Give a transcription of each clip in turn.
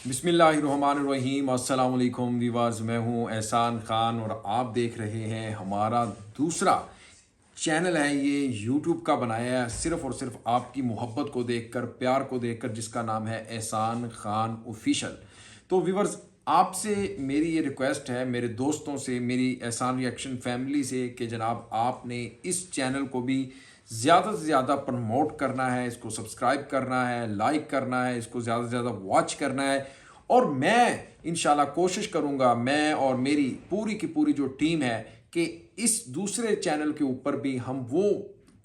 बिस्मिल्लाहिर्रहमानिर्रहीम। अस्सलाम वालेकुम व्यूअर्स, मैं हूं एहसान खान और आप देख रहे हैं हमारा दूसरा चैनल है। ये यूट्यूब का बनाया है सिर्फ़ और सिर्फ आपकी मोहब्बत को देखकर, प्यार को देखकर, जिसका नाम है एहसान खान ऑफिशियल। तो व्यूअर्स, आपसे मेरी ये रिक्वेस्ट है, मेरे दोस्तों से, मेरी एहसान रिएक्शन फैमिली से, कि जनाब आपने इस चैनल को भी ज़्यादा से ज़्यादा प्रमोट करना है, इसको सब्सक्राइब करना है, लाइक करना है, इसको ज़्यादा से ज़्यादा वॉच करना है। और मैं इंशाल्लाह कोशिश करूँगा, मैं और मेरी पूरी की पूरी जो टीम है, कि इस दूसरे चैनल के ऊपर भी हम वो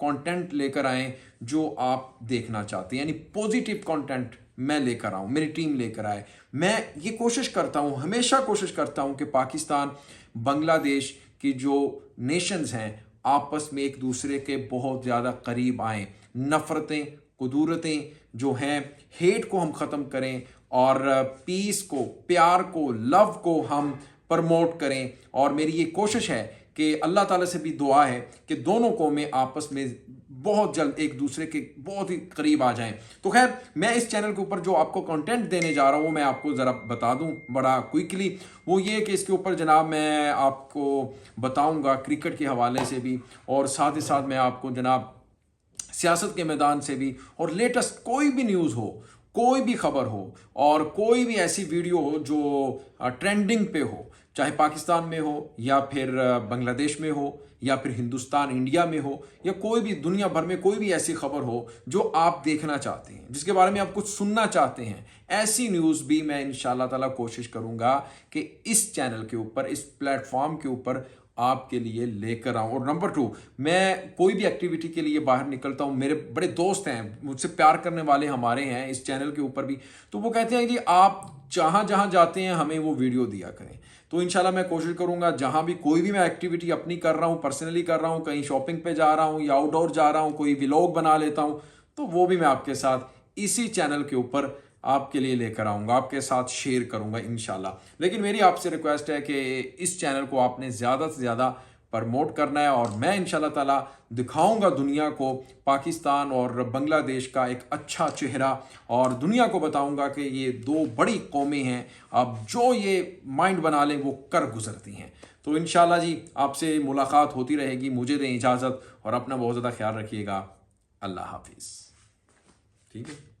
कंटेंट लेकर आएँ जो आप देखना चाहते हैं, यानी पॉजिटिव कंटेंट मैं लेकर आऊँ, मेरी टीम लेकर आए। मैं ये कोशिश करता हूँ, हमेशा कोशिश करता हूँ कि पाकिस्तान, बांग्लादेश की जो नेशंस हैं आपस में एक दूसरे के बहुत ज़्यादा करीब आएँ, नफ़रतें, कुदूरतें जो हैं, हेट को हम ख़त्म करें और पीस को, प्यार को, लव को हम प्रमोट करें। और मेरी ये कोशिश है कि अल्लाह ताला से भी दुआ है कि दोनों कौमें आपस में बहुत जल्द एक दूसरे के बहुत ही करीब आ जाएं। तो खैर, मैं इस चैनल के ऊपर जो आपको कंटेंट देने जा रहा हूँ, मैं आपको ज़रा बता दूँ बड़ा क्विकली। वो ये कि इसके ऊपर जनाब मैं आपको बताऊँगा क्रिकेट के हवाले से भी, और साथ ही साथ मैं आपको जनाब सियासत के मैदान से भी, और लेटेस्ट कोई भी न्यूज़ हो, कोई भी खबर हो, और कोई भी ऐसी वीडियो हो जो ट्रेंडिंग पे हो, चाहे पाकिस्तान में हो या फिर बांग्लादेश में हो या फिर हिंदुस्तान इंडिया में हो, या कोई भी दुनिया भर में कोई भी ऐसी खबर हो जो आप देखना चाहते हैं, जिसके बारे में आप कुछ सुनना चाहते हैं, ऐसी न्यूज़ भी मैं इंशाल्लाह ताला कोशिश करूंगा कि इस चैनल के ऊपर, इस प्लेटफॉर्म के ऊपर आपके लिए लेकर आऊँ। और नंबर 2, मैं कोई भी एक्टिविटी के लिए बाहर निकलता हूँ, मेरे बड़े दोस्त हैं, मुझसे प्यार करने वाले हमारे हैं इस चैनल के ऊपर भी, तो वो कहते हैं कि आप जहाँ जहाँ जाते हैं हमें वो वीडियो दिया करें। तो इंशाल्लाह मैं कोशिश करूँगा, जहाँ भी कोई भी मैं एक्टिविटी अपनी कर रहा हूँ, पर्सनली कर रहा हूँ, कहीं शॉपिंग पे जा रहा हूँ या आउटडोर जा रहा हूँ, कोई व्लॉग बना लेता हूँ, तो वो भी मैं आपके साथ इसी चैनल के ऊपर आपके लिए लेकर आऊँगा, आपके साथ शेयर करूँगा इंशाल्लाह। लेकिन मेरी आपसे रिक्वेस्ट है कि इस चैनल को आपने ज़्यादा से ज़्यादा प्रमोट करना है, और मैं इंशाल्लाह ताला दिखाऊंगा दुनिया को पाकिस्तान और बांग्लादेश का एक अच्छा चेहरा, और दुनिया को बताऊंगा कि ये दो बड़ी कौमें हैं, अब जो ये माइंड बना लें वो कर गुजरती हैं। तो इंशाल्लाह जी आपसे मुलाकात होती रहेगी। मुझे दें इजाज़त, और अपना बहुत ज़्यादा ख्याल रखिएगा। अल्लाह हाफिज़। ठीक है।